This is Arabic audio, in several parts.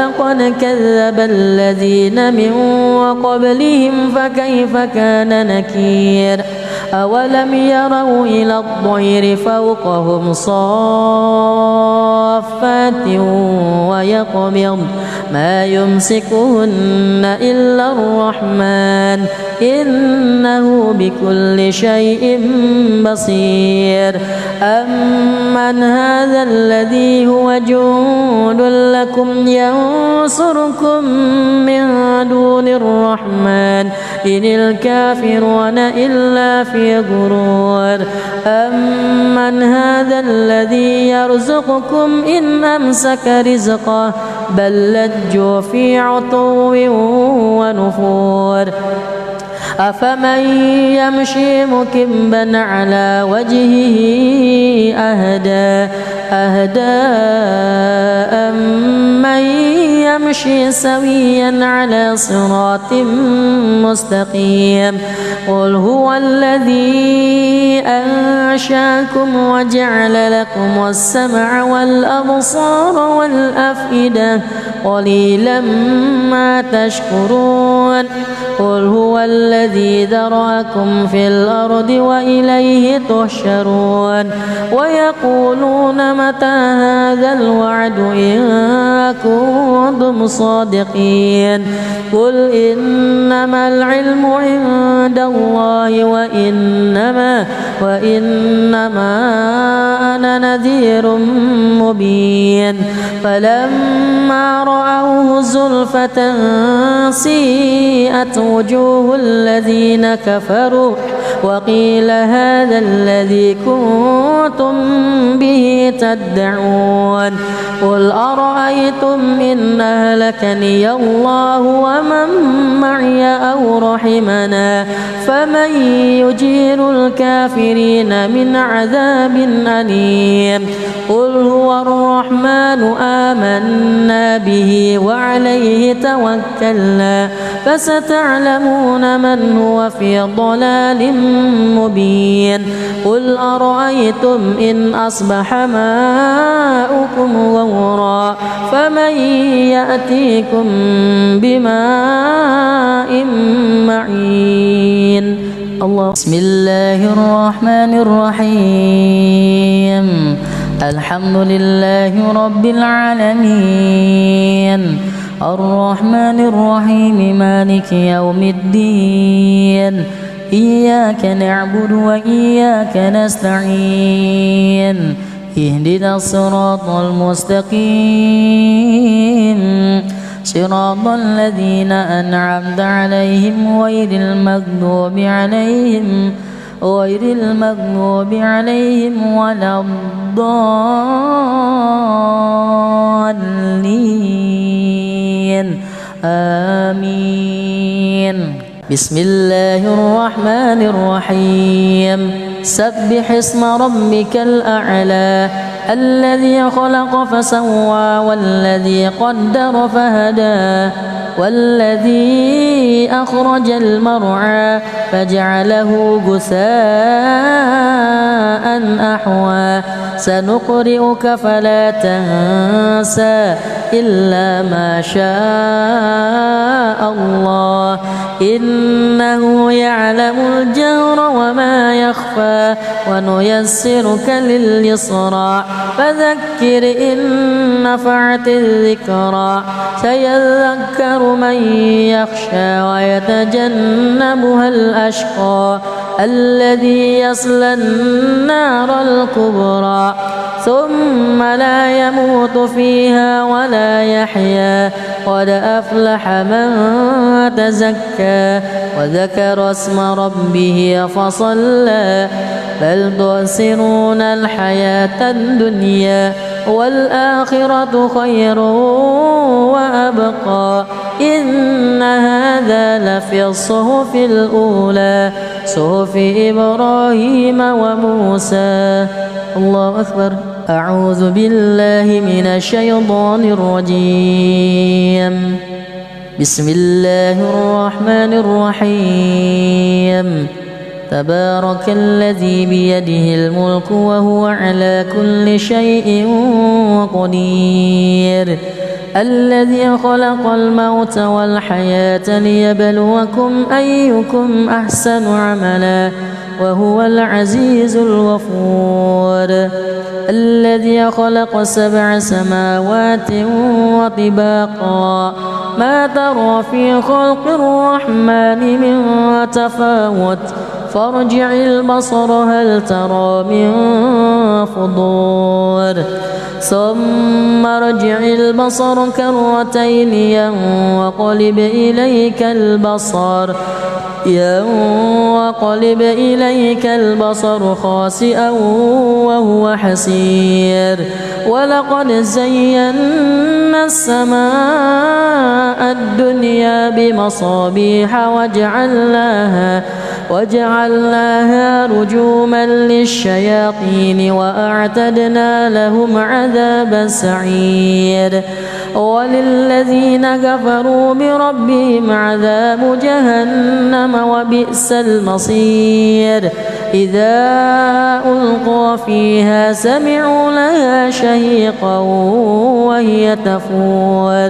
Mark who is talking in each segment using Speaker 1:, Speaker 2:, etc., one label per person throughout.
Speaker 1: ولقد كذب الذين من قبلهم فكيف كان نكير أولم يروا إلى الطير فوقهم صافات ويقبض ما يمسكهن إلا الرحمن إنه بكل شيء بصير أمن هذا الذي هو جند لكم ينصركم من دون الرحمن إن الكافرون إلا في غرور أمن هذا الذي يرزقكم إن أمسك رزقه بل لجوا في عتو ونفور أفمن يمشي مكبا على وجهه أهدى أمن يمشي سويا على صراط مستقيم قل هو الذي أنشاكم وجعل لكم السمع والأبصار والأفئدة قليلا ما تشكرون قل هو الذي ذرأكم في الأرض وإليه تحشرون ويقولون متى هذا الوعد إن كنتم صادقين قل إنما العلم عند الله وإنما أنا نذير مبين فلما رأوه زلفة سيئت وجوه الذين كفروا وقيل هذا الذي كنتم به تدعون قل أرأيتم إن أهلكني الله ومن معي أو رحمنا فمن يجير الكافرين من عذاب أليم قل هو الرحمن آمنا به وعليه توكلنا فستعلمون من هو في ضلال مبين قل أرأيتم إن أصبح ماؤكم غورا فمن يأتيكم بماء معين الله بسم الله الرحمن الرحيم الحمد لله رب العالمين الرحمن الرحيم مالك يوم الدين إياك نعبد وإياك نستعين اهدنا الصراط المستقيم صراط الذين أنعمت عليهم غير المغضوب عليهم ولا الضالين آمين بسم الله الرحمن الرحيم سبح اسم ربك الأعلى الذي خلق فسوى والذي قدر فهدى والذي أخرج المرعى فجعله غثاء أحوى سنقرئك فلا تنسى إلا ما شاء الله إنه يعلم الجهر وما يخفى ونيسرك لليسرى فذكر إن نفعت الذكرى سيذكر من يخشى ويتجنبها الأشقى الذي يصلى النار الكبرى ثم لا يموت فيها ولا يحيا قد أفلح من تزكى وذكر اسم ربه فصلى بل تؤثرون الحياة الدنيا والآخرة خير وأبقى إن هذا لفي الصحف الأولى صحف إبراهيم وموسى الله أكبر أعوذ بالله من الشيطان الرجيم بسم الله الرحمن الرحيم تبارك الذي بيده الملك وهو على كل شيء قدير الذي خلق الموت والحياة ليبلوكم أيكم أحسن عملا وهو العزيز الغفور الذي خلق 7 سماوات وطباقا ما ترى في خلق الرحمن من تفاوت فارجع البصر هل ترى من فطور ثم ارجع البصر كرتين ينقلب إليك البصر خاسئا وهو حسير ولقد زينا السماء الدنيا بمصابيح وجعلناها رجوما للشياطين وأعتدنا لهم عذاب السعير وللذين كفروا بربهم عذاب جهنم وبئس المصير إذا ألقوا فيها سمعوا لها شهيقا وهي تفور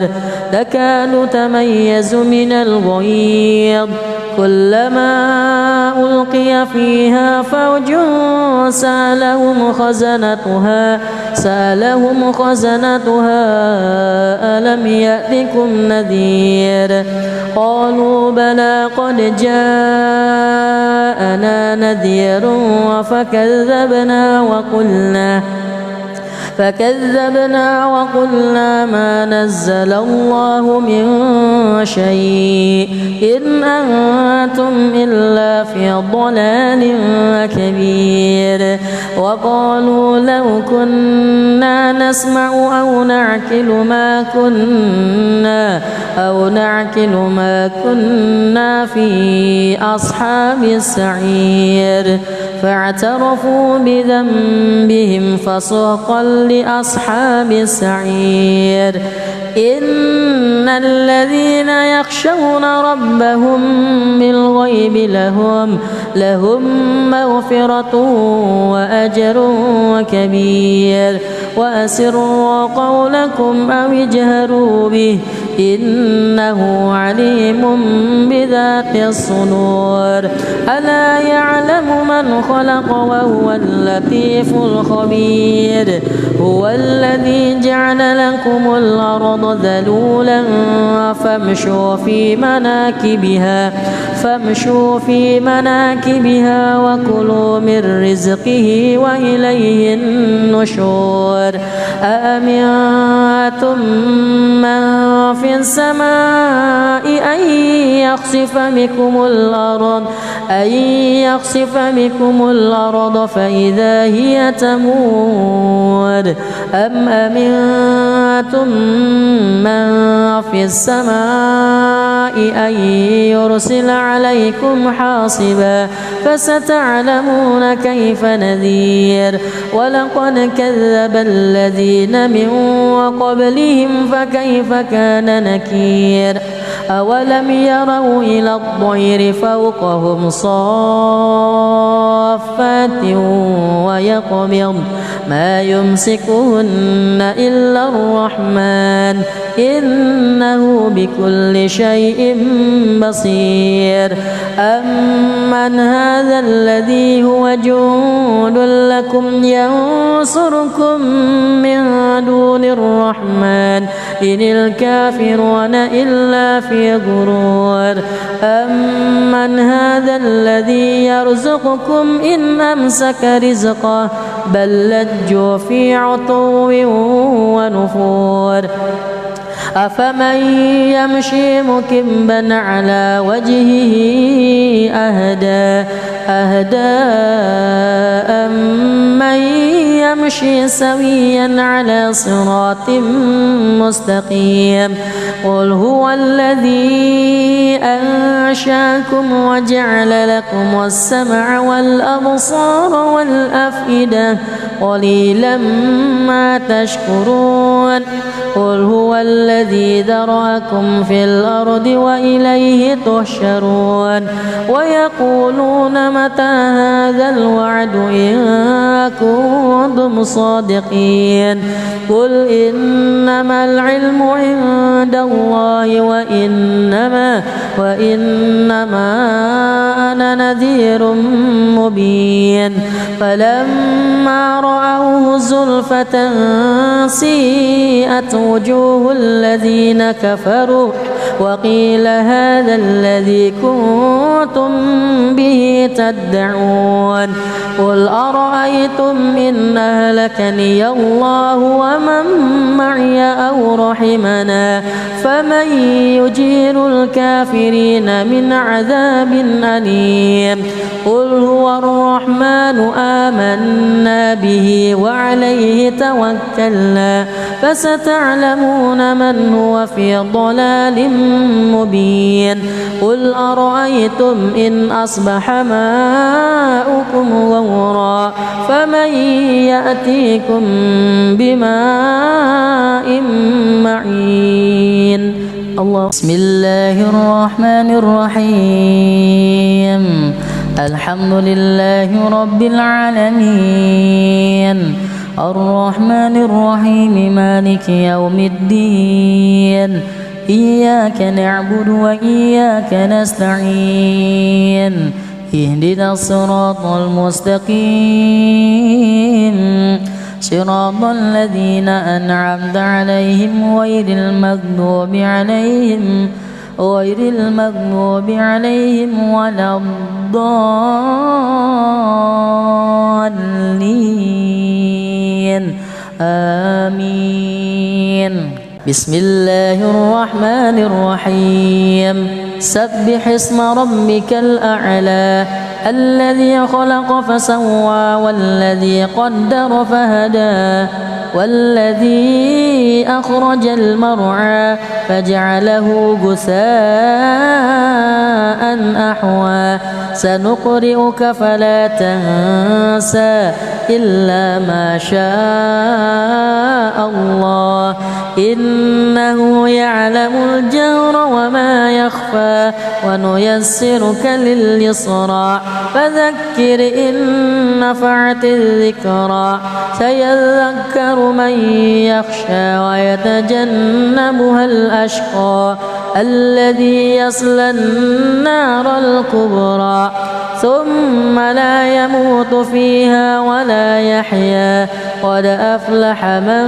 Speaker 1: تكاد تميز من الغيظ كلما ألقي فيها فوج سألهم خزنتها ألم يأتكم نذير قالوا بلى قد جاءنا نذير فكذبنا وقلنا ما نزل الله من شيء إن أنتم إلا في ضلال كبير وقالوا لو كنا نسمع أو نعقل ما كنا في أصحاب السعير فاعترفوا بذنبهم فسحقا لأصحاب السعير إن الذين يخشون ربهم بالغيب لهم مغفرة وأجر كبير وأسروا قولكم أو اجهروا به إنه عليم بذات الصدور ألا يعلم من خلق وهو اللطيف الخبير هو الذي جعل لكم الأرض ذلولا فامشوا في مناكبها وكلوا من رزقه وإليه النشور أأمنتم من في السماء أن يخسف بكم الأرض فإذا هي تمور أم أمنتم من في السماء أن يرسل عليكم حاصبا فستعلمون كيف نذير ولقد كذب الذين من قبلهم فكيف كان نكير أولم يروا إلى الطير فوقهم صافات ويقبض ما يمسكهن إلا الرحمن إنه بكل شيء بصير أمن هذا الذي هو جند لكم ينصركم من دون الرحمن إن الكافرون إلا في غرور أمن هذا الذي يرزقكم إن أمسك رزقه بل لجوا في عتو ونفور أفمن يمشي مكبا على وجهه أهدى أمن يمشي سويا على صراط مستقيم قل هو الذي أنشاكم وجعل لكم السمع والأبصار والأفئدة قليلا ما تشكرون قل هو الذي ذرأكم في الأرض وإليه تحشرون ويقولون متى هذا الوعد إن كنتم صادقين قل إنما العلم عند الله وإنما أنا نذير مبين فلما رأوه زلفة سيئت وجوه الذين كفروا وقيل هذا الذي كنتم به تدعون قل أرأيتم إن أهلكني الله ومن معي أو رحمنا فمن يجير الكافرين من عذاب أليم قل هو الرحمن آمنا به وعليه توكلنا فستعلمون من هو في ضلال مبين قل أرأيتم إن أصبح ماؤكم غورا فمن يأتيكم بماء معين الله. بسم الله الرحمن الرحيم الحمد لله رب العالمين الرحمن الرحيم مالك يوم الدين إياك نعبد وإياك نستعين اهدنا الصراط المستقيم صراط الذين أنعمت عليهم غير المغضوب عليهم ولا الضالين آمين. بسم الله الرحمن الرحيم سبح اسم ربك الأعلى الذي خلق فسوى والذي قدر فهدى والذي أخرج المرعى فجعله غثاء أحوى سنقرئك فلا تنسى إلا ما شاء الله إنه يعلم الجهر وما يخفى ونيسرك لليسرى فذكر إن نفعت الذكرى سيذكر من يخشى ويتجنبها الأشقى الذي يصلى النار الكبرى ثم لا يموت فيها ولا يحيا قد أفلح من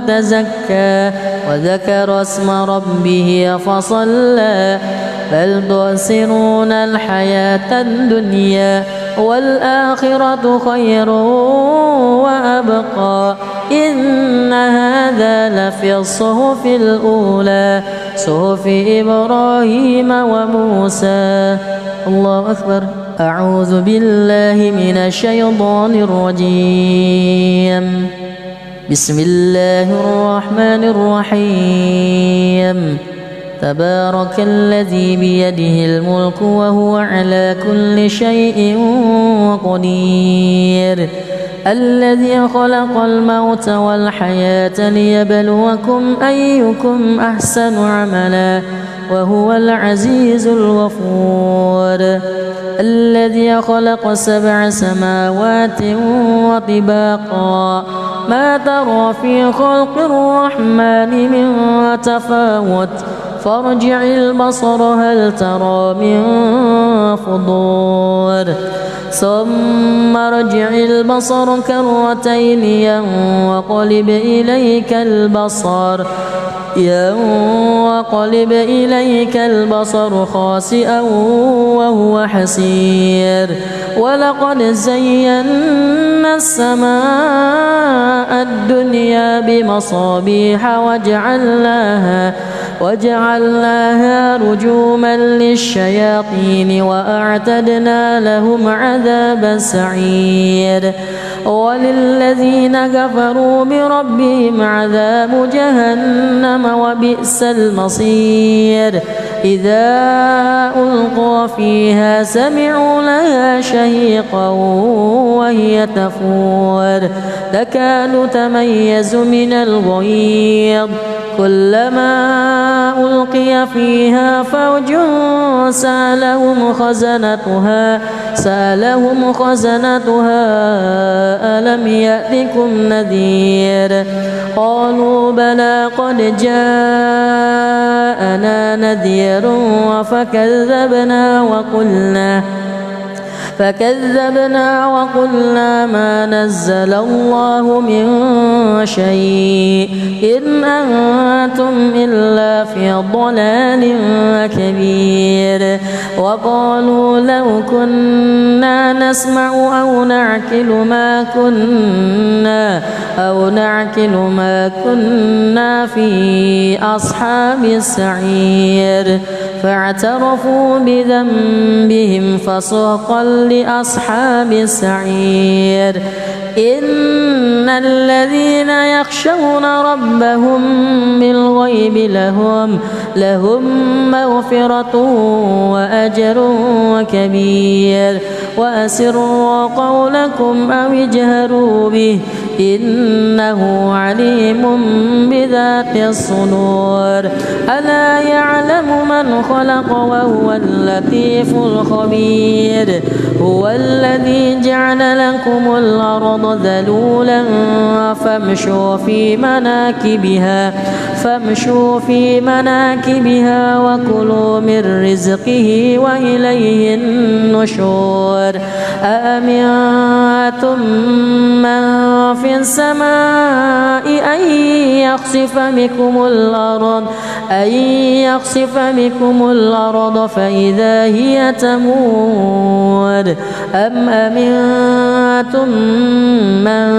Speaker 1: تزكى وذكر اسم ربه فصلى بل تؤثرون الحياة الدنيا والآخرة خير وأبقى إن هذا لفي الصحف الأولى صحف إبراهيم وموسى. الله أكبر. أعوذ بالله من الشيطان الرجيم. بسم الله الرحمن الرحيم تبارك الذي بيده الملك وهو على كل شيء قدير الذي خلق الموت والحياة ليبلوكم أيكم أحسن عملا وهو العزيز الغفور الذي خلق 7 سماوات وطباقا ما ترى في خلق الرحمن من تفاوت فارجع البصر هل ترى من فطور ثم ارجع البصر كرتين ينقلب إليك البصر خاسئا وهو حسير ولقد زينا السماء الدنيا بمصابيح وجعلناها رجوما للشياطين وأعتدنا لهم عذاب السعير وللذين كفروا بربهم عذاب جهنم وبئس المصير إذا ألقوا فيها سمعوا لها شهيقا وهي تفور تكاد تميز من الغيظ كلما ألقي فيها فوج سألهم خزنتها ألم يأتكم نذير قالوا بلى قد جاءنا نذير فكذبنا وقلنا ما نزل الله من شيء إن أنتم إلا في ضلال كبير وقالوا لو كنا نسمع أو نعقل ما كنا في أصحاب السعير فاعترفوا بذنبهم فسحقا لأصحاب السعير إن الذين يخشون ربهم بالغيب لهم مغفرة وأجر كبير وأسروا قولكم أو اجهروا به إنه عليم بذات الصدور ألا يعلم من خلق وهو اللطيف الخبير هو الذي جعل لكم الأرض ذلولا فامشوا في مناكبها وكلوا من رزقه وإليه النشور أأمنتم من في السماء أن يخسف بكم الأرض فإذا هي تمور أم أمنتم من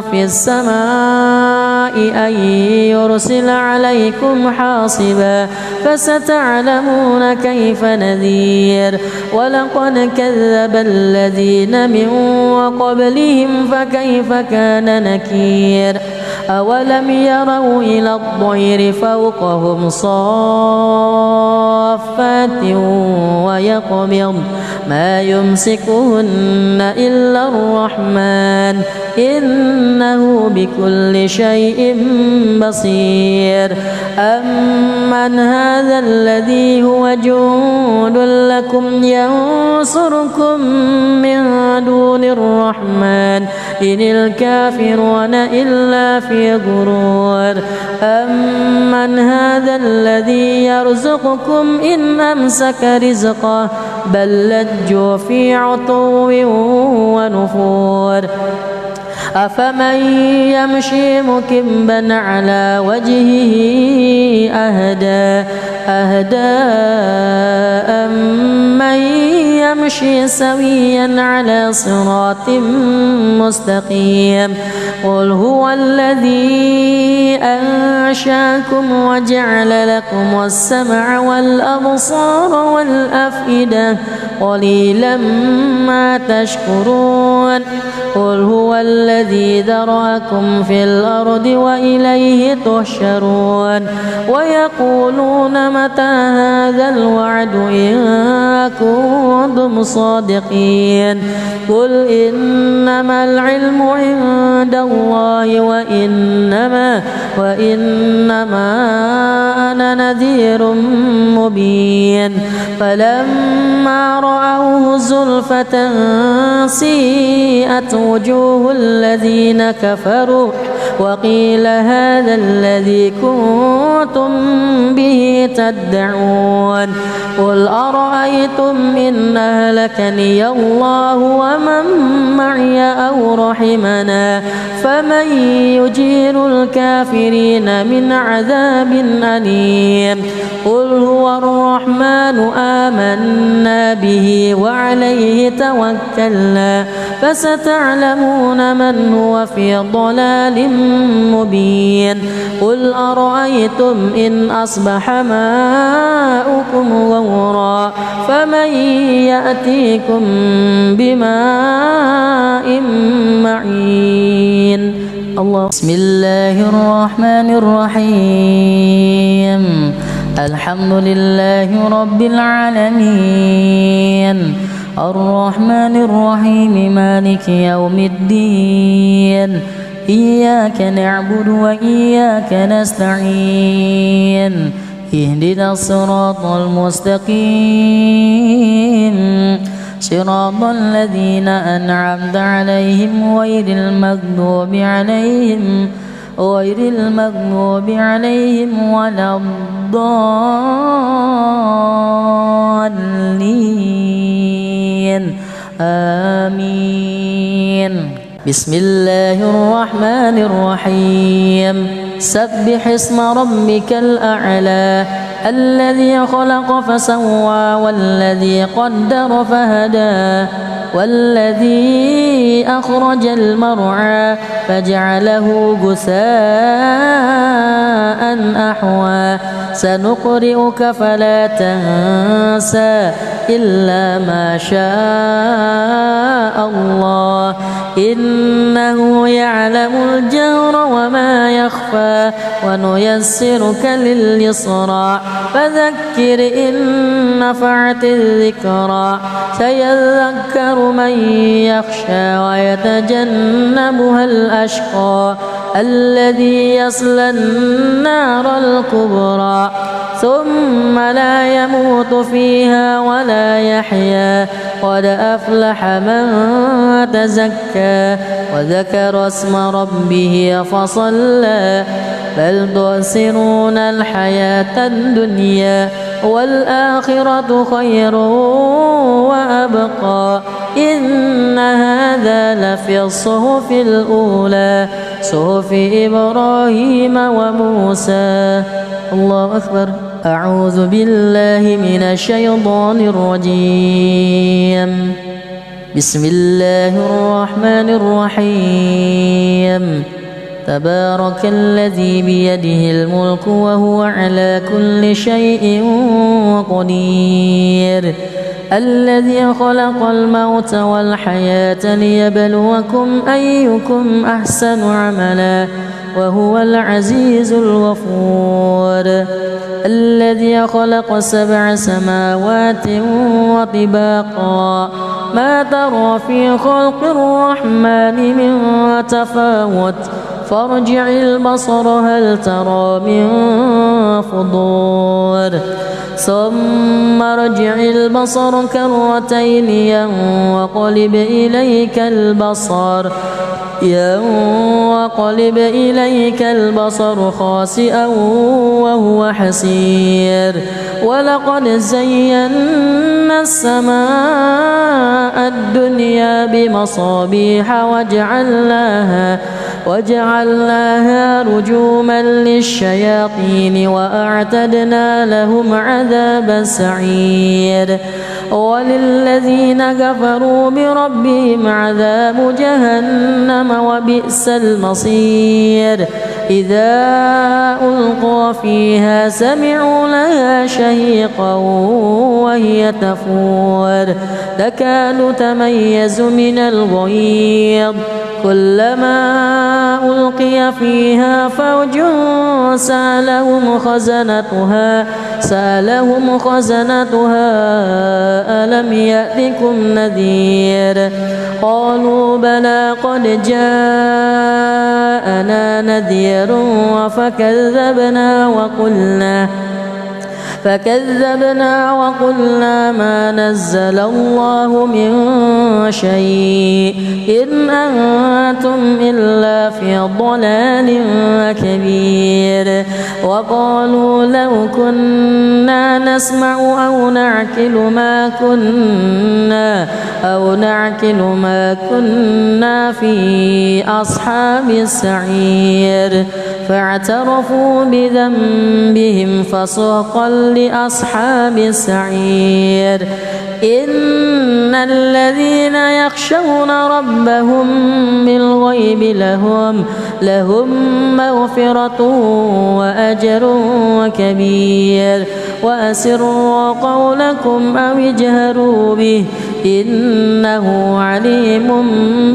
Speaker 1: في السماء أن يرسل عليكم حاصبا فستعلمون كيف نذير ولقد كذب الذين من قبلهم فكيف كان نكير أولم يروا إلى الطير فوقهم صافات ويقبض ما يمسكهن إلا الرحمن إنه بكل شيء بصير أمن هذا الذي هو جند لكم ينصركم من دون الرحمن إن الكافرون إلا في غرور أمن هذا الذي يرزقكم إن أمسك رزقه بل لجوا في عتو ونفور أفمن يمشي مكبا على وجهه أهدى أمن يمشي سويا على صراط مستقيم قل هو الذي أنشاكم وجعل لكم السمع والأبصار والأفئدة قليلا ما تشكرون قل هو الذي ذرأكم في الأرض وإليه تحشرون ويقولون متى هذا الوعد إن كنتم صادقين قل إنما العلم عند الله وإنما أنا نذير مبين فلما رأوه زلفة سيئت وجوه الذين كفروا وقيل هذا الذي كنتم به تدعون قل أرأيتم إن أهلكني الله ومن معي أو رحمنا فمن يجير الكافرين من عذاب أليم قل هو الرحمن القرآن آمنا به وعليه توكلنا فستعلمون من هو في ضلال مبين قل أرأيتم إن أصبح ماؤكم غورا فمن يأتيكم بماء معين الله. بسم الله الرحمن الرحيم الحمد لله رب العالمين الرحمن الرحيم مالك يوم الدين إياك نعبد وإياك نستعين اهدنا الصراط المستقيم صراط الذين أنعمت عليهم غير المغضوب عليهم ولا الضالين آمين. بسم الله الرحمن الرحيم سبح اسم ربك الأعلى الذي خلق فسوى والذي قدر فهدى والذي أخرج المرعى فجعله غثاء أحوى سنقرئك فلا تنسى إلا ما شاء الله إنه يعلم الجهر وما يخفى ونيسرك لليسرى فذكر إن نفعت الذكرى سيذكر من يخشى ويتجنبها الأشقى الذي يصلى النار الكبرى ثم لا يموت فيها ولا يحيا قد أفلح من تزكى وذكر اسم ربه فصلى بل تؤثرون الحياة الدنيا والآخرة خير وأبقى إن هذا لفي الصحف الأولى صحف إبراهيم وموسى. الله أكبر. أعوذ بالله من الشيطان الرجيم بسم الله الرحمن الرحيم تبارك الذي بيده الملك وهو على كل شيء قدير الذي خلق الموت والحياة ليبلوكم أيكم أحسن عملا وهو العزيز الغفور الذي خلق 7 سماوات وطباقا ما ترى في خلق الرحمن من تفاوت فارجع البصر هل ترى من فطور ثم ارجع البصر كرتين ينقلب إليك البصر خاسئا وهو حسير ولقد زينا السماء الدنيا بمصابيح وجعلناها رجوما للشياطين وأعتدنا لهم عذاب السعير وللذين كفروا بربهم عذاب جهنم وبئس المصير إذا ألقوا فيها سمعوا لها شهيقا وهي تفور تكاد تميز من الغيظ كلما ألقي فيها فوج سألهم خزنتها ألم يأتكم نذير قالوا بلى قد جاءنا نذير فكذبنا وقلنا ما نزل الله من شيء إن أنتم إلا في ضلال كبير وقالوا لو كنا نسمع أو نعقل ما كنا في أصحاب السعير فاعترفوا بذنبهم فسحقا لأصحاب السعير إن الذين يخشون ربهم بالغيب لهم مغفرة وأجر كبير وأسروا قولكم أو اجهروا به إنه عليم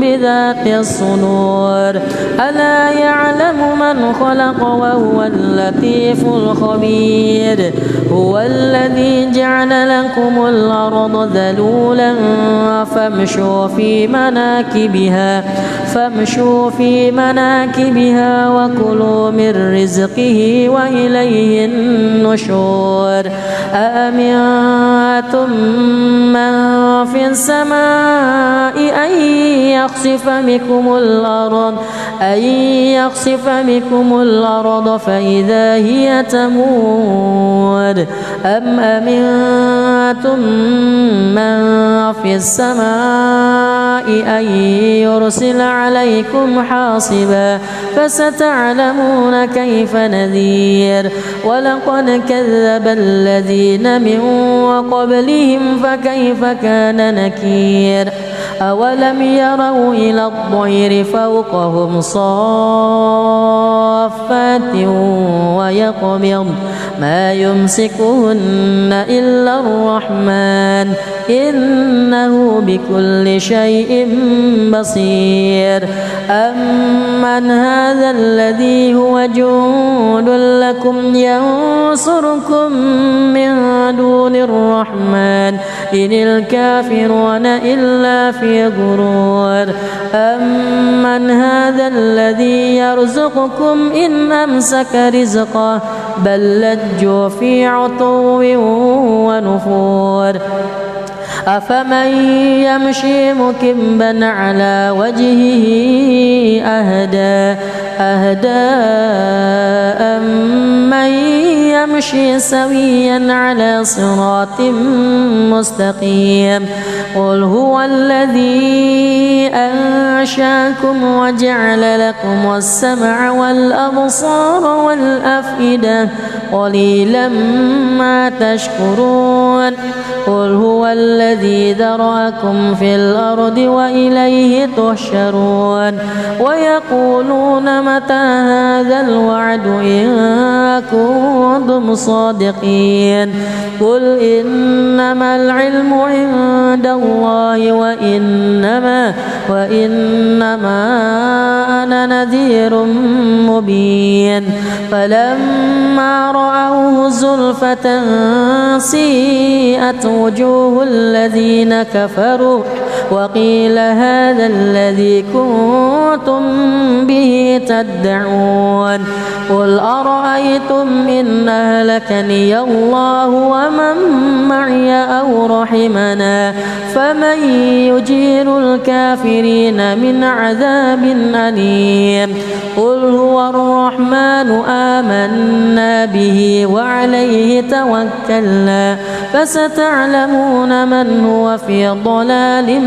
Speaker 1: بذات الصدور ألا يعلم من خلق وهو اللطيف الخبير هو الذي جعل لكم الأرض ذلولا فامشوا في مناكبها وكلوا من رزقه وإليه النشور أأمنتم من في السماء أن يخسف بكم الأرض فإذا هي تمور أم أمنتم من في السماء أن يرسل عليكم حاصبا فستعلمون كيف نذير ولقد كذب الذين من قبلهم فكيف كان نكير أولم يروا إلى الطير فوقهم صافات ويقبض ما يمسكهن إلا الرحمن إنه بكل شيء بصير أمن هذا الذي هو جند لكم ينصركم من دون الرحمن إن الكافرون إلا في غرور أمن هذا الذي يرزقكم إن أمسك رزقه بل لجوا في عتو ونفور أفمن يمشي مكبا على وجهه أهدى أمن يمشي سويا على صراط مستقيم قل هو الذي أنشاكم وجعل لكم السمع والأبصار والأفئدة قليلا ما تشكرون قل هو الذي ذرأكم في الأرض وإليه تحشرون ويقولون متى هذا الوعد إن كنتم صادقين قل إنما العلم عند الله وإنما أنا نذير مبين فلما رأوه زلفة سيئت وجوه الذين كفروا وقيل هذا الذي كنتم به تدعون قل أرأيتم إن أهلكني الله ومن معي أو رحمنا فمن يجير الكافرين من عذاب أليم قل هو الرحمن آمنا به وعليه توكلنا فستعلمون من هو في ضلال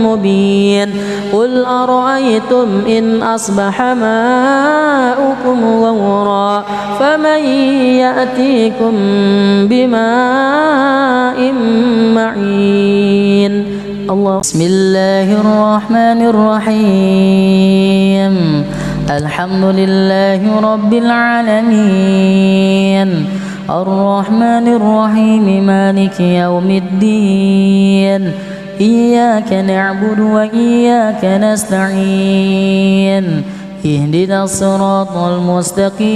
Speaker 1: مبين قل أرأيتم إن أصبح ماؤكم غورا فمن يأتيكم بماء معين الله بسم الله الرحمن الرحيم الحمد لله رب العالمين الرحمن الرحيم مالك يوم الدين إياك نعبد وإياك نستعين اهدنا الصراط المستقيم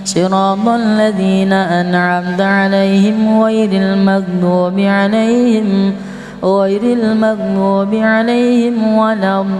Speaker 1: صراط الذين أنعمت عليهم غير المغضوب عليهم ولا الضالين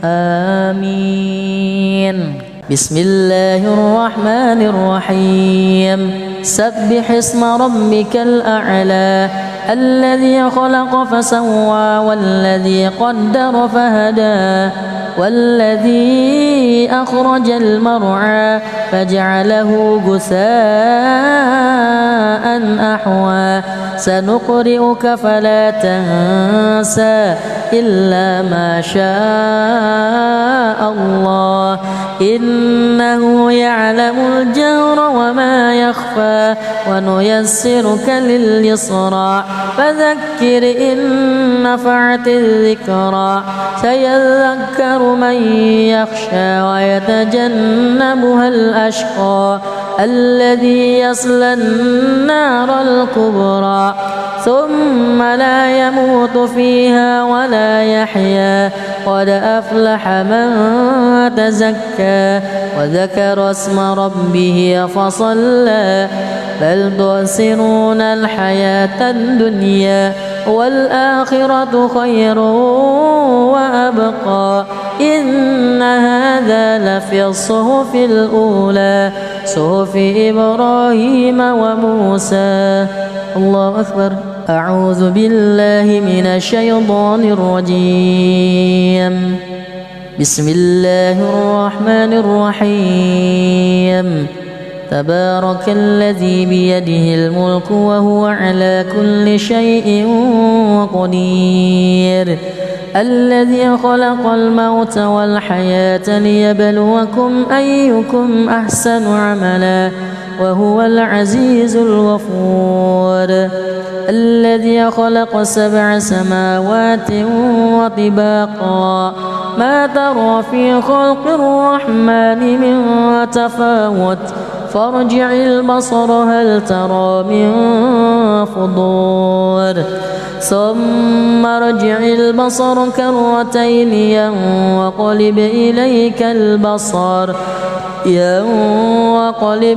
Speaker 1: آمين بسم الله الرحمن الرحيم سبح اسم ربك الأعلى الذي خلق فسوى والذي قدر فهدى والذي الذي أخرج المرعى فجعله غثاء أحوى سنقرئك فلا تنسى إلا ما شاء الله إنه يعلم الجهر وما يخفى ونيسرك لليسرى فذكر إن نفعت الذكرى سيذكر من يخشى ويتجنبها الأشقى الذي يصلى النار الكبرى ثم لا يموت فيها ولا يحيا قد أفلح من تزكى وذكر اسم ربه فصلى بل تؤثرون الحياة الدنيا والآخرة خير وأبقى إن هذا لفي الصحف الأولى صحف إبراهيم وموسى. الله أكبر. أعوذ بالله من الشيطان الرجيم. بسم الله الرحمن الرحيم. تبارك الذي بيده الملك وهو على كل شيء قدير الذي خلق الموت والحياة ليبلوكم أيكم أحسن عملا وهو العزيز الغفور الذي خلق 7 سماوات وطباقا ما ترى في خلق الرحمن من تفاوت فارجع البصر هل ترى من فطور ثم ارجع البصر كرتين ينقلب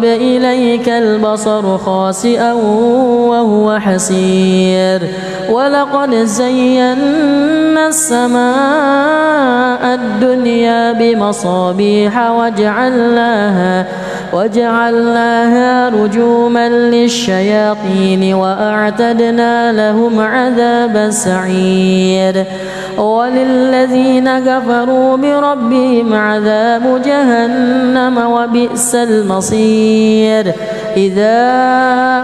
Speaker 1: إليك البصر خاسئا وهو حسير ولقد زينا السماء الدنيا بمصابيح وجعلناها رجوما للشياطين وأعتدنا لهم عذاب السعير وللذين كفروا بربهم عذاب جهنم وبئس المصير إذا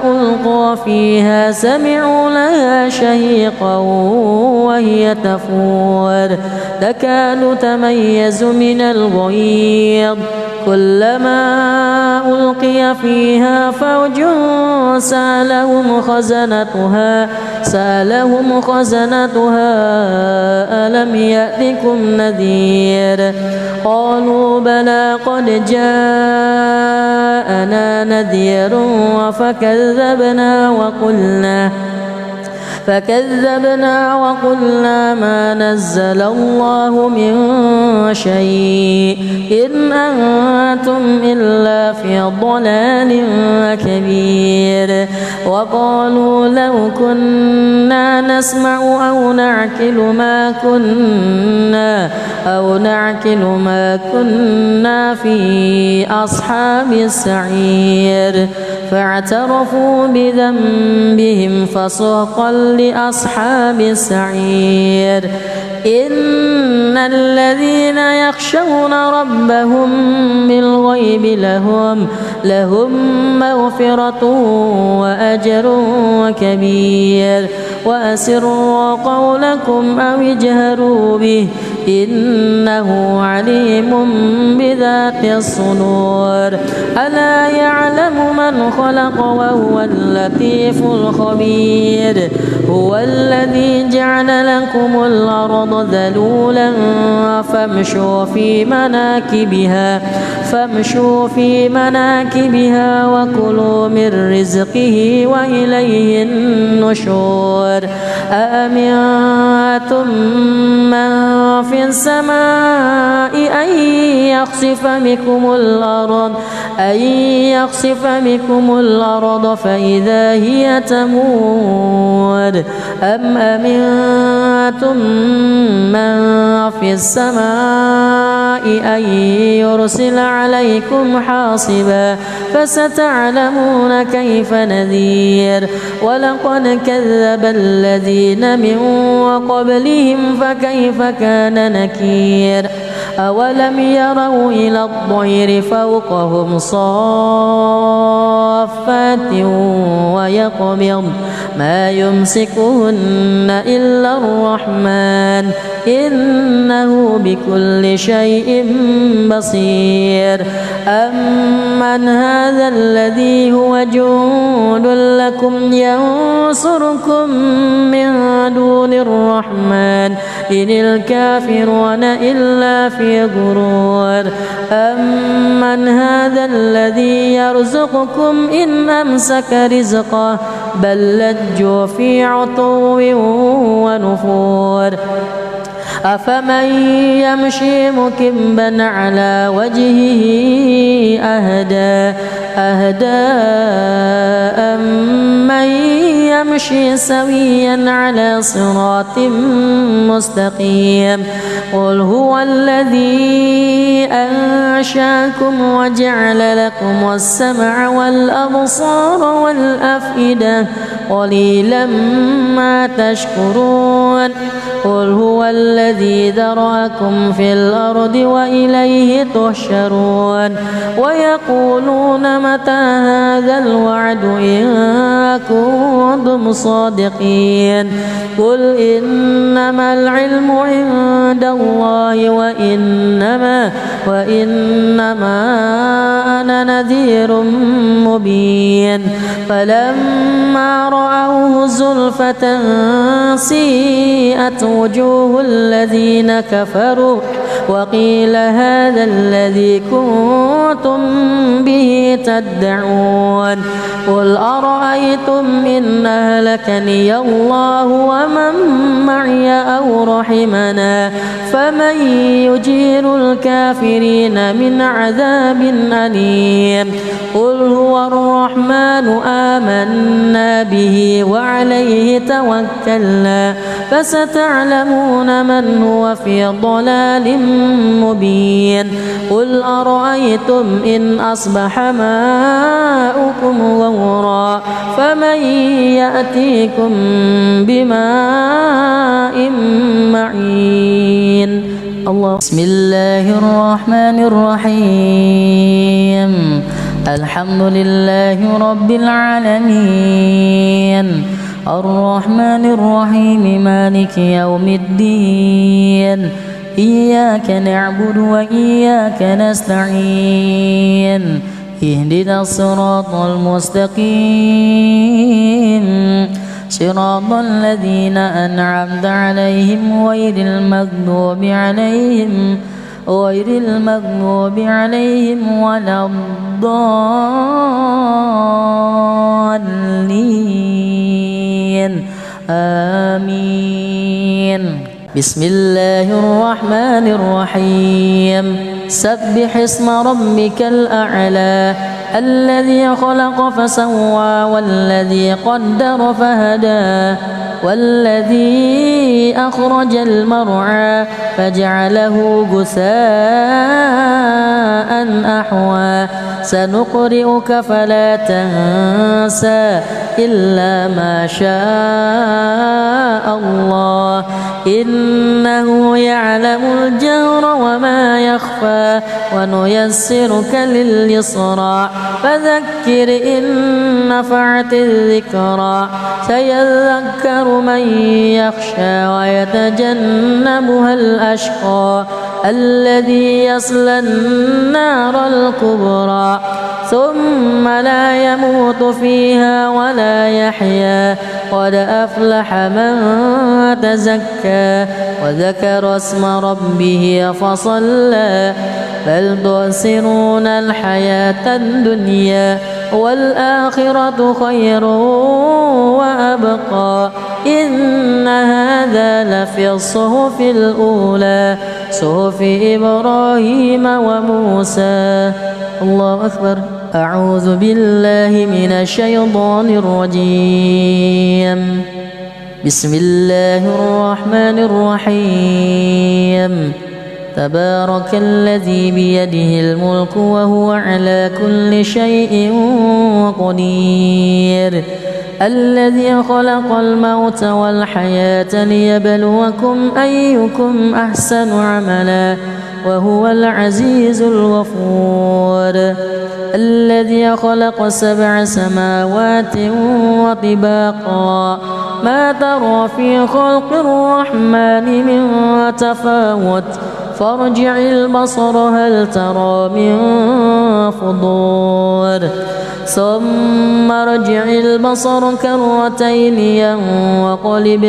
Speaker 1: ألقوا فيها سمعوا لها شهيقا وهي تفور تكاد تميز من الغيظ كلما ألقي فيها فوج سألهم خزنتها ألم يأتكم نذير قالوا بلى قد جاءنا نذير فكذبنا وقلنا ما نزل الله من شيء إن أنتم إلا في ضلال كبير وقالوا لو كنا نسمع أو نعقل ما كنا في أصحاب السعير فاعترفوا بذنبهم فسحقا لأصحاب السعير إن الذين يخشون ربهم بالغيب لهم مغفرة وأجر كبير وأسروا قولكم أو اجهروا به إنه عليم بذات الصدور ألا يعلم من خلق وهو اللطيف الخبير هو الذي جعل لكم الأرض ذلولا فامشوا في مناكبها وكلوا من رزقه وإليه النشور أأمنتم من في السماء أن يخسف بكم الأرض فإذا هي تمور أم أمنتم من في السماء أن يرسل عليكم حاصبا فستعلمون كيف نذير ولقد كذب الذين من قبلهم فكيف كان نكير أولم يروا إلى الطير فوقهم صافات ويقبض ما يمسكهن إلا الرحمن إنه بكل شيء بصير أمن هذا الذي هو جند لكم ينصركم من دون الرحمن إن الكافرون إلا في غرور أمن هذا الذي يرزقكم إن أمسك رزقه بل لجوا في عتو ونفور أفمن يمشي مكبا على وجهه أهدى أمن يمشي سويا على صراط مستقيم قل هو الذي أنشاكم وجعل لكم السمع والأبصار والأفئدة قليلا ما تشكرون قل هو الذي ذرأكم في الأرض وإليه تحشرون ويقولون متى هذا الوعد إن كنتم صادقين قل إنما العلم عند الله وإنما أنا نذير مبين فلما رأوه زلفة سيئت وجوه الذين كفروا وقيل هذا الذي كنتم به تدعون قل أرأيتم إن أهلكني الله ومن معي أو رحمنا فمن يجير الكافرين من عذاب أليم قل هو الرحمن آمنا به وعليه توكلنا فستعلمون من هو في ضلال مبين قل أرأيتم إن أصبح ماؤكم غورا فمن يأتيكم بماء معين الله بسم الله الرحمن الرحيم الحمد لله رب العالمين الرحمن الرحيم مالك يوم الدين إياك نعبد وإياك نستعين اهدنا الصراط المستقيم صراط الذين أنعمت عليهم غير المغضوب عليهم ولا الضالين آمين بسم الله الرحمن الرحيم سبح اسم ربك الأعلى الذي خلق فسوى والذي قدر فهدى والذي أخرج المرعى فجعله غثاء أحوى سنقرئك فلا تنسى إلا ما شاء الله إنه يعلم الجهر وما يخفى ونيسرك لليسرى فذكر إن نفعت الذكرى سيذكر من يخشى ويتجنبها الأشقى الذي يصلى النار الكبرى ثم لا يموت فيها ولا يحيا قد أفلح من تزكى وذكر اسم ربه فصلى بل تؤثرون الحياة الدنيا والآخرة خير وأبقى إن هذا لفي الصحف الأولى صحف إبراهيم وموسى الله أكبر أعوذ بالله من الشيطان الرجيم بسم الله الرحمن الرحيم تبارك الذي بيده الملك وهو على كل شيء قدير الذي خلق الموت والحياة ليبلوكم أيكم أحسن عملا وهو العزيز الغفور. الذي خلق 7 سماوات وطباقا ما ترى في خلق الرحمن من تفاوت فارجع البصر هل ترى من فطور ثم ارجع البصر كرتين ينقلب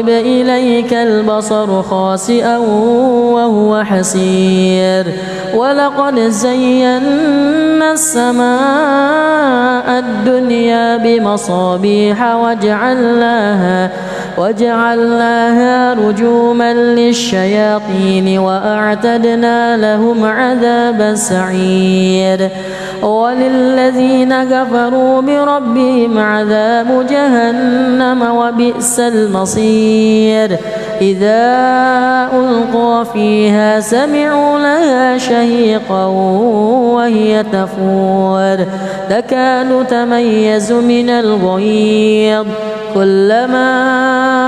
Speaker 1: إليك البصر خاسئا وهو حسير ولقد زينا السماء الدنيا بمصابيح وجعلناها رجوما للشياطين وأعتدنا لهم عذاب السعير وللذين كفروا بربهم عذاب جهنم وبئس المصير. إذا ألقوا فيها سمعوا لها شهيقا وهي تفور تكاد تميز من الغيظ كلما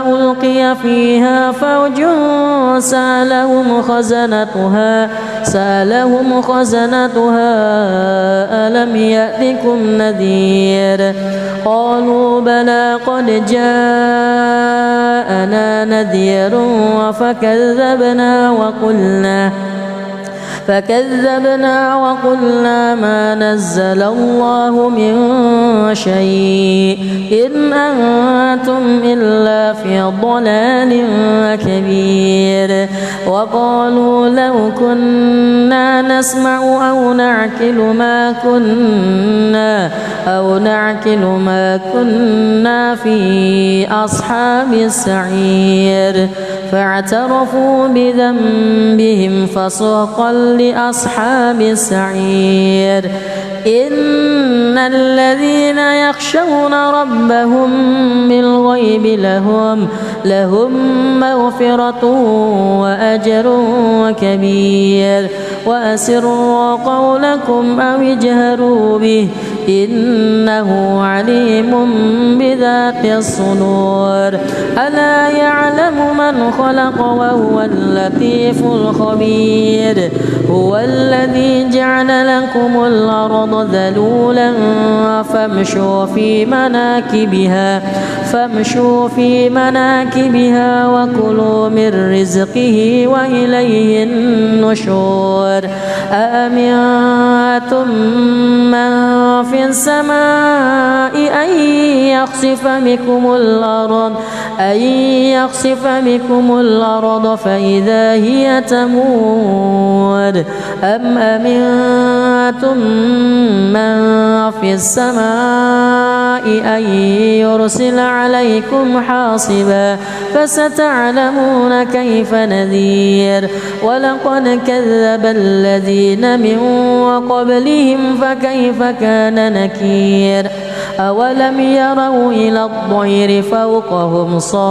Speaker 1: ألقي فيها فوج سألهم خزنتها ألم يأتكم نذير قالوا بلى قد جاءنا نذير فكذبنا وقلنا ما نزل الله من شيء إن أنتم إلا في ضلال كبير. وقالوا لو كنا نسمع أو نعقل ما كنا في أصحاب السعير فاعترفوا بذنبهم فسحقا لأصحاب السعير. إن الذين يخشون ربهم بالغيب لهم مغفرة وأجر كبير. وأسروا قولكم أو اجهروا به إنه عليم بذات الصدور. ألا يعلم من خلق وهو اللطيف الخبير. هو الذي جعل لكم الأرض ذلولا فامشوا في مناكبها وكلوا من رزقه وإليه النشور. أأمنتم من في السماء أن يخسف بكم الأرض فإذا هي تمور أم أمنتم من في السماء أن يرسل عليكم حاصبا فستعلمون كيف نذير. ولقد كذب الذين من قبلهم فكيف كان نكير. أولم يروا إلى الطير فوقهم صافات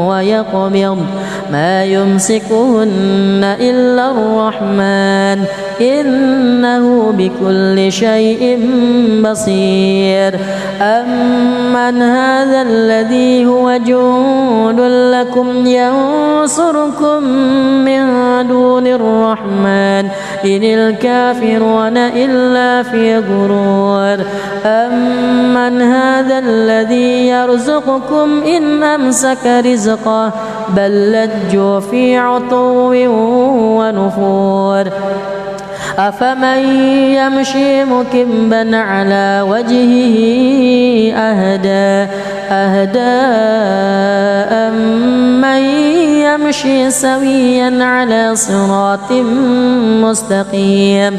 Speaker 1: ويقبض ما يمسكهن إلا الرحمن إنه بكل شيء بصير. أمن هذا الذي هو جند لكم ينصركم من دون الرحمن إن الكافرون إلا في غرور. أمن هذا الذي يرزقكم إن أمسك رزقه بل لجوا في عتو ونفور. أفمن يمشي مكبا على وجهه أهدى أمن يمشي سويا على صراط مستقيم.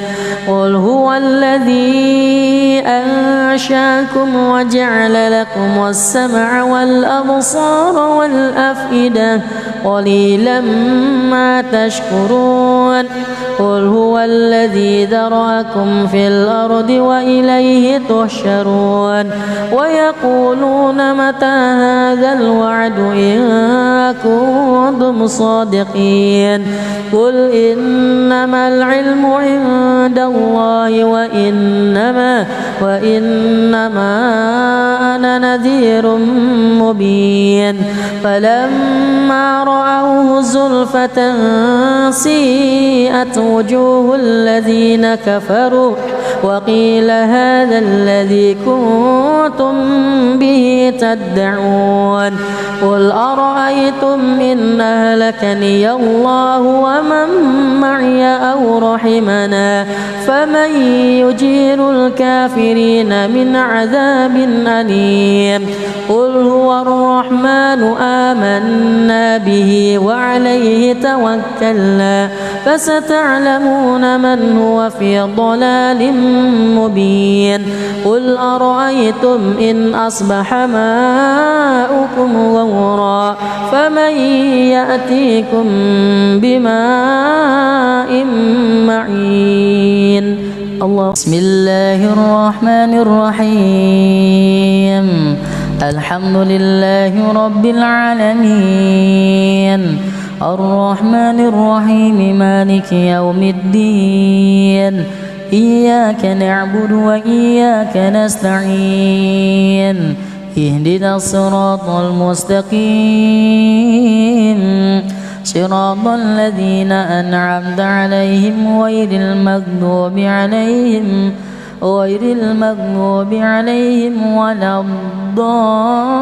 Speaker 1: قل هو الذي أنشاكم وجعل لكم السمع والأبصار والأفئدة قليلا ما تشكرون. قل هو الذي ذرأكم في الأرض وإليه تحشرون ويقولون متى هذا الوعد إن كنتم صادقين قل إنما العلم عند الله وإنما أنا نذير مبين فلما رأوه زلفة سيئت وجوه الذين كفروا وقيل هذا الذي كنتم به تدعون قل أرأيتم إن أهلكني الله ومن معي أو رحمنا فمن يجير الكافرين من عذاب أليم قل هو الرحمن آمنا به وعليه توكلنا فستعلمون من هو في ضلال مبين قل أرأيتم إن أصبح ماؤكم غورا فمن يأتيكم بماء معين الله بسم الله الرحمن الرحيم الحمد لله رب العالمين الرحمن الرحيم مالك يوم الدين إياك نعبد وإياك نستعين اهدنا الصراط المستقيم صراط الذين أنعمت عليهم غير المغضوب عليهم ولا الضالين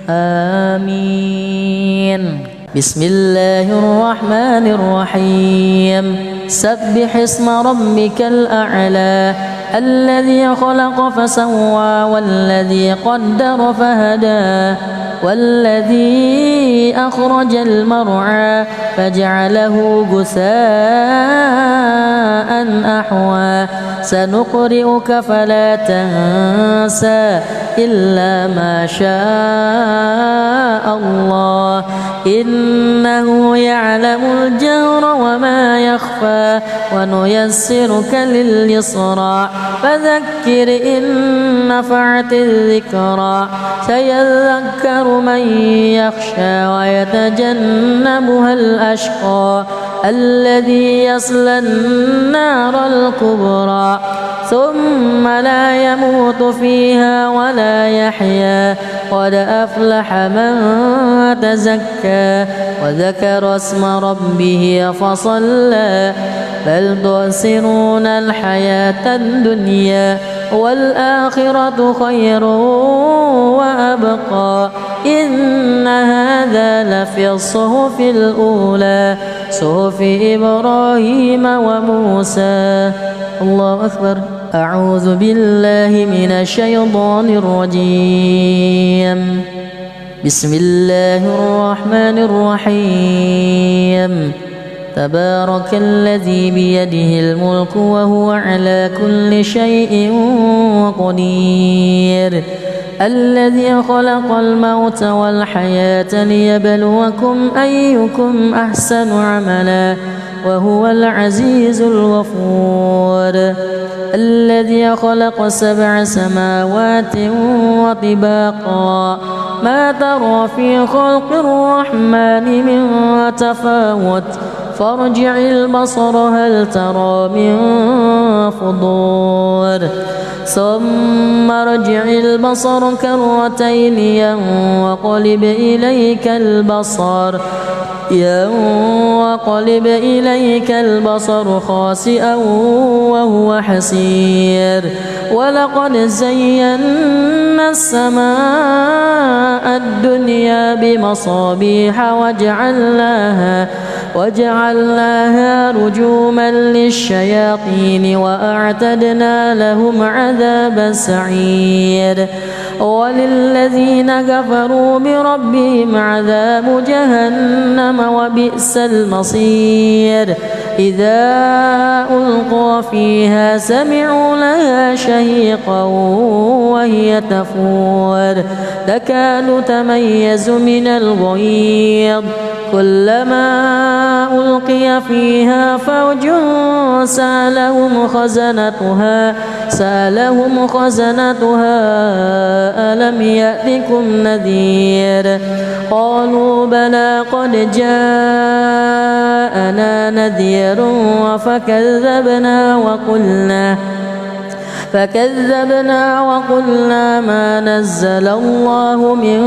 Speaker 1: آمين بسم الله الرحمن الرحيم سبح اسم ربك الأعلى الذي خلق فسوى والذي قدر فهدى والذي أخرج المرعى فجعله غثاء أحوى سنقرئك فلا تنسى إلا ما شاء الله إنه يعلم الجهر وما يخفى ونيسرك لليسرى فذكر إن نفعت الذكرى سيذكر من يخشى ويتجنبها الأشقى الذي يصلى النار الكبرى ثم لا يموت فيها ولا يحيا قد أفلح من تزكى وذكر اسم ربه فصلى بل تؤثرون الحياة الدنيا والآخرة خير وأبقى إن هذا لفي الصحف الأولى صحف إبراهيم وموسى الله أكبر أعوذ بالله من الشيطان الرجيم بسم الله الرحمن الرحيم تبارك الذي بيده الملك وهو على كل شيء قدير الذي خلق الموت والحياة ليبلوكم أيكم أحسن عملا وهو العزيز الغفور الذي خلق 7 سماوات وطباقا ما ترى في خلق الرحمن من تفاوت فارجع البصر هل ترى من فطور ثم ارجع البصر كرتين ينقلب إليك البصر خاسئا وهو حسير ولقد زينا السماء الدنيا بمصابيح وجعلناها رجوما للشياطين وأعتدنا لهم عذاب السعير وللذين كفروا بربهم عذاب جهنم وبئس المصير إذا ألقوا فيها سمعوا لها شهيقا وهي تفور تكاد تميز من الغيظ كلما ألقي فيها فوج سألهم خزنتها ألم يأتكم نذير قالوا بلى قد جاءنا نذير فكذبنا وقلنا ما نزل الله من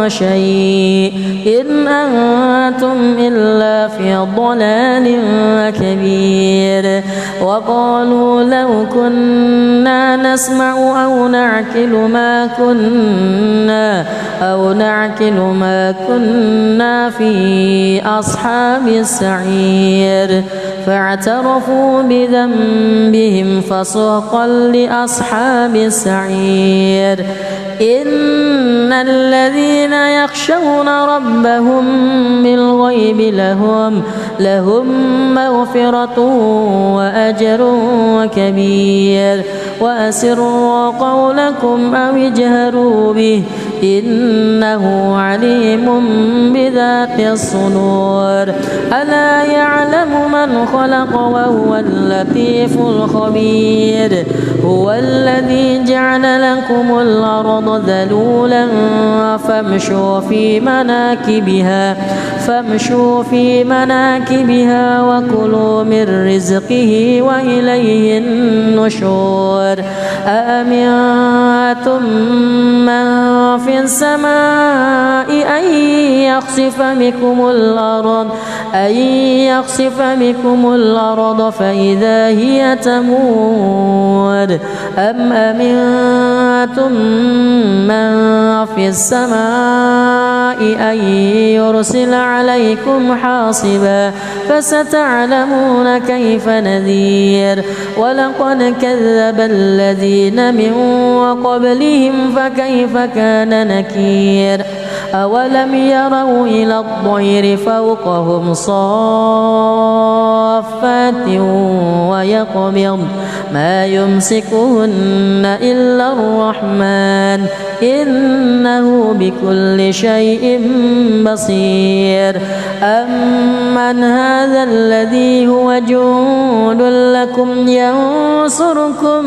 Speaker 1: شيء إن أنتم إلا في ضلال كبير وقالوا لو كنا نسمع أو نعقل ما كنا في أصحاب السعير فاعترفوا بذنبهم فسحقا لأصحاب السعير إن الذين يخشون ربهم بالغيب لهم مغفرة وأجر كبير وأسروا قولكم أو اجهروا به إنه عليم بذات الصدور ألا يعلم من خلق وهو اللطيف الخبير هو الذي جعل لكم الأرض ذلولا فامشوا في مناكبها وكلوا من رزقه وإليه النشور أأمنتم من في السماء أن يخسف بكم الأرض فإذا هي تمور أم أمنتم من في السماء أن يرسل عليكم حاصبا فستعلمون كيف نذير ولقد كذب الذين من قبلهم فكيف كان نكير أولم يروا إلى الطير فوقهم صافات ويقبض ما يمسكهن إلا الرحمن إنه بكل شيء بصير أمن هذا الذي هو جند لكم ينصركم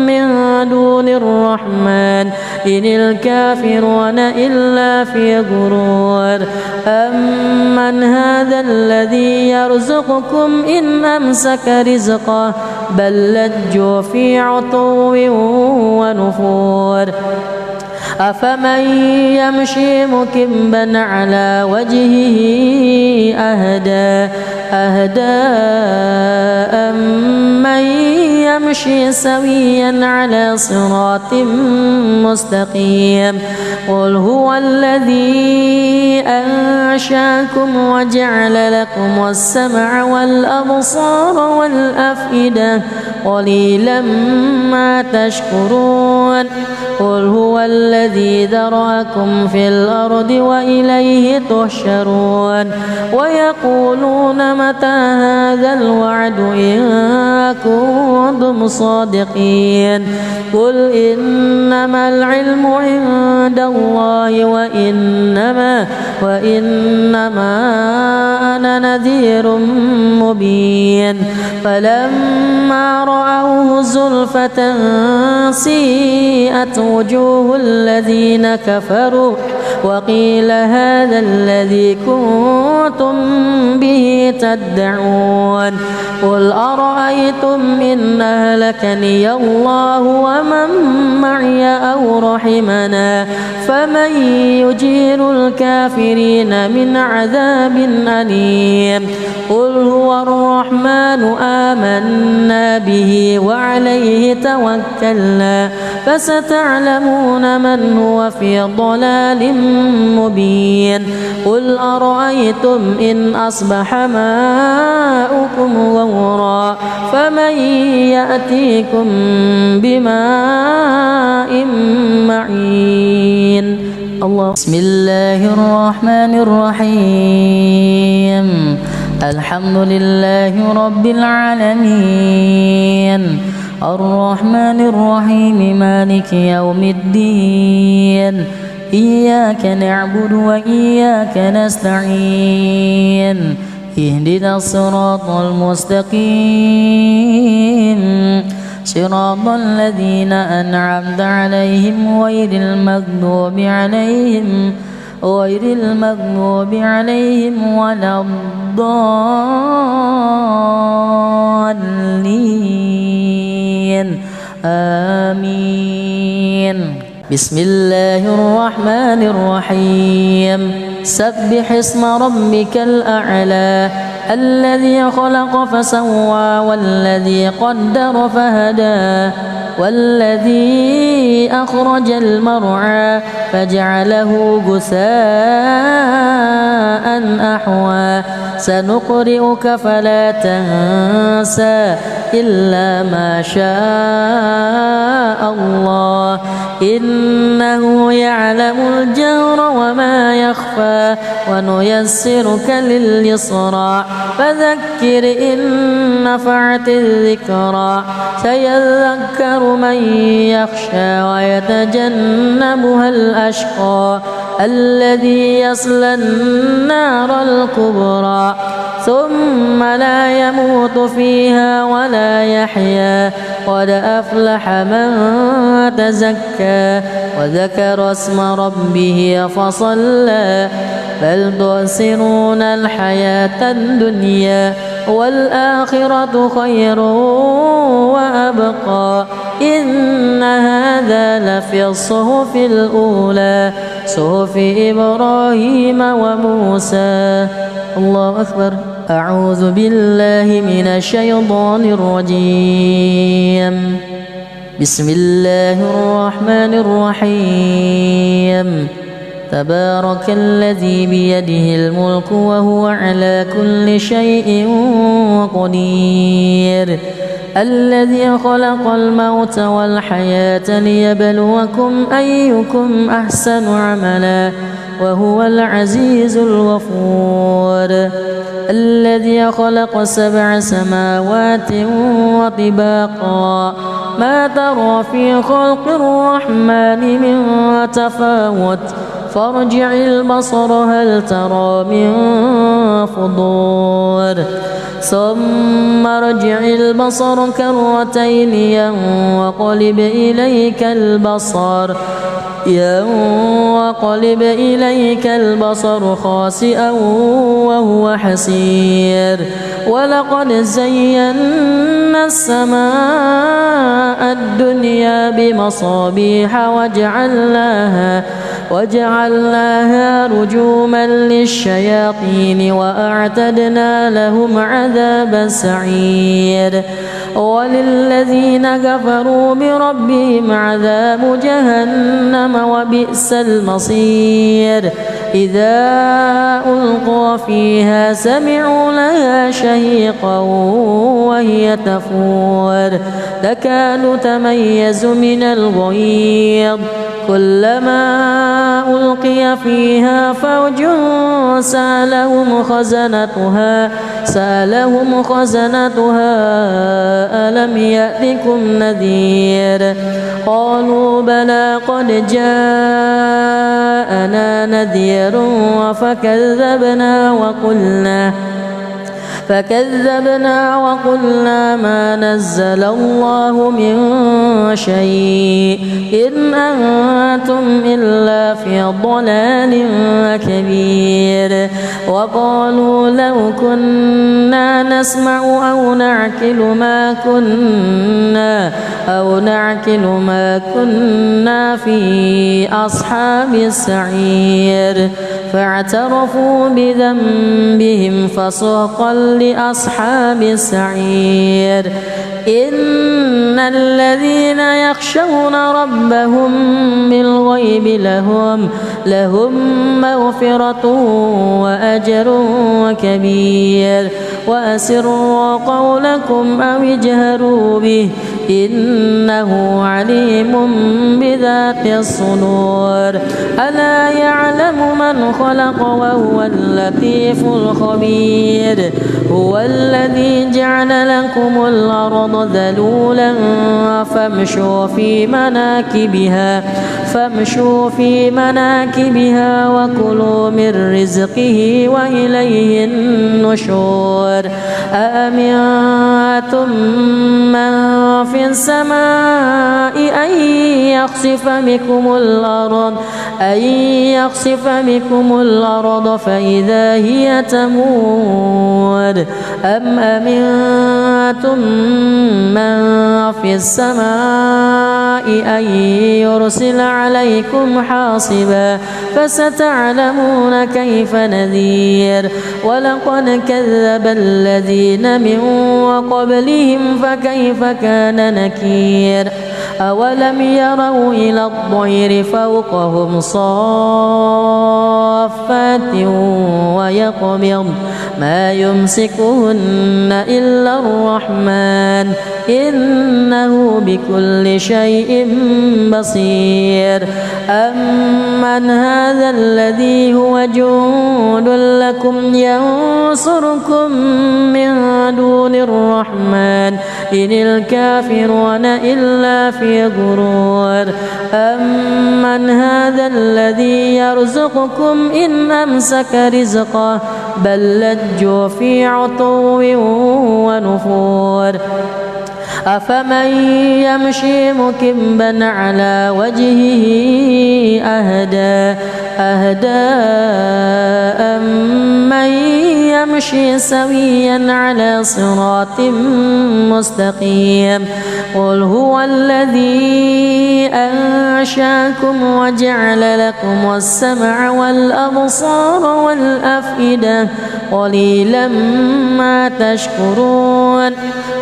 Speaker 1: من دون الرحمن إن الكافرون إلا في غرور أمن هذا الذي يرزقكم إن أمسك رزقه بل لجوا في عتو ونفور أفمن يمشي مكبا على وجهه أهدى أمن يمشي سويا على صراط مستقيم قل هو الذي أنشاكم وجعل لكم السمع والأبصار والأفئدة قليلا ما تشكرون قل هو الذي ذرأكم في الأرض وإليه تحشرون ويقولون متى هذا الوعد إن كنتم صادقين قل إنما العلم عند الله وإنما أنا نذير مبين فلما رأوه زلفة سيئت وجوه الذين كفروا وقيل هذا الذي كنتم به تدعون قل أرأيتم إن أهلكني الله ومن معي أو رحمنا فمن يجير الكافرين من عذاب أليم قل هو الرحمن آمنا به وعليه توكلنا فستعلمون من هو في ضلال مبين قل أرأيتم إن أصبح ماؤكم غورا فمن يأتيكم بماء معين الله بسم الله الرحمن الرحيم الحمد لله رب العالمين الرحمن الرحيم مالك يوم الدين إياك نعبد وإياك نستعين اهدنا الصراط المستقيم صراط الذين أنعمت عليهم غير المغضوب عليهم ولا الضالين آمين. بسم الله الرحمن الرحيم سبح اسم ربك الأعلى الذي خلق فسوى والذي قدر فهدى والذي أخرج المرعى فجعله غثاء أحوى سنقرئك فلا تنسى إلا ما شاء الله إنه يعلم الجهر وما يخفى ونيسرك لليسرى فذكر إن نفعت الذكرى سيذكر من يخشى ويتجنبها الأشقى الذي يصلى النار الكبرى ثم لا يموت فيها ولا يحيا قد أفلح من تزكى وذكر اسم ربه فصلى بل تؤثرون الحياة الدنيا والآخرة خير وأبقى إن هذا لفي الصحف الأولى صحف إبراهيم وموسى. الله أكبر. أعوذ بالله من الشيطان الرجيم. بسم الله الرحمن الرحيم تبارك الذي بيده الملك وهو على كل شيء قدير الذي خلق الموت والحياة ليبلوكم أيكم أحسن عملا وهو العزيز الغفور الذي خلق 7 سماوات وطباقا ما ترى في خلق الرحمن من تفاوت فارجع البصر هل ترى من فطور ثم ارجع البصر كرتين ينقلب إليك البصر خاسئا وهو حسير ولقد زينا السماء الدنيا بمصابيح وجعلناها رجوما للشياطين وأعتدنا لهم عذاب السعير وللذين كفروا بربهم عذاب جهنم وبئس المصير إذا ألقوا فيها سمعوا لها شهيقا وهي تفور تكاد تميز من الغيظ كلما ألقي فيها فوج سألهم خزنتها ألم يأتكم نذير قالوا بلى قد جاءنا نذير فكذبنا وقلنا ما نزل الله من شيء إن أنتم إلا في ضلال كبير وقالوا لو كنا نسمع أو نعقل ما كنا في أصحاب السعير فاعترفوا بذنبهم فسحقا لأصحاب السعير إن الذين يخشون ربهم بالغيب لهم مغفرة وأجر كبير وأسروا قولكم أو اجهروا به إنه عليم بذات الصدور ألا يعلم من خلق وهو اللطيف الخبير هو الذي جعل لكم الأرض ذلولا فامشوا في مناكبها وكلوا من رزقه وإليه النشور أأمنتم من في السماء أن يخسف بكم الأرض فإذا هي تمور أم أمنتم من في السماء أن يرسل عليكم حاصبا فستعلمون كيف نذير ولقد كذب الذين من قبلهم فكيف كان نكير أولم يروا إلى الطير فوقهم صافات ويقبض ما يمسكهن إلا الرحمن إنه بكل شيء بصير أمن هذا الذي هو جند لكم ينصركم من دون الرحمن إن الكافرون إلا في غرور أمن هذا الذي يرزقكم إن أمسك رزقه بل لجوا في عتو ونفور أفمن يمشي مكبا على وجهه أهدى أمن يمشي سويا على صراط مستقيم قل هو الذي أنشاكم وجعل لكم السمع والأبصار والأفئدة قليلا ما تشكرون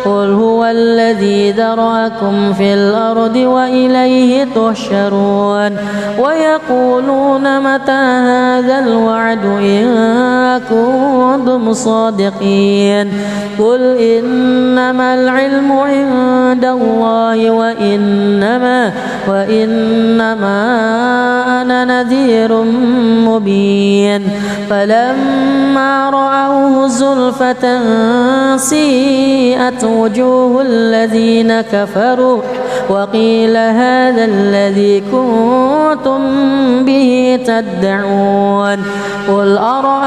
Speaker 1: قل هو الذي ذرأكم في الأرض وإليه تحشرون ويقولون متى هذا الوعد إن كنتم صادقين قل إنما العلم عند الله وإنما أنا نذير مبين فلما رأوه زلفة سيئت وجوه الذين كفروا وقيل هذا الذي كنتم به تدعون قل أرأيتم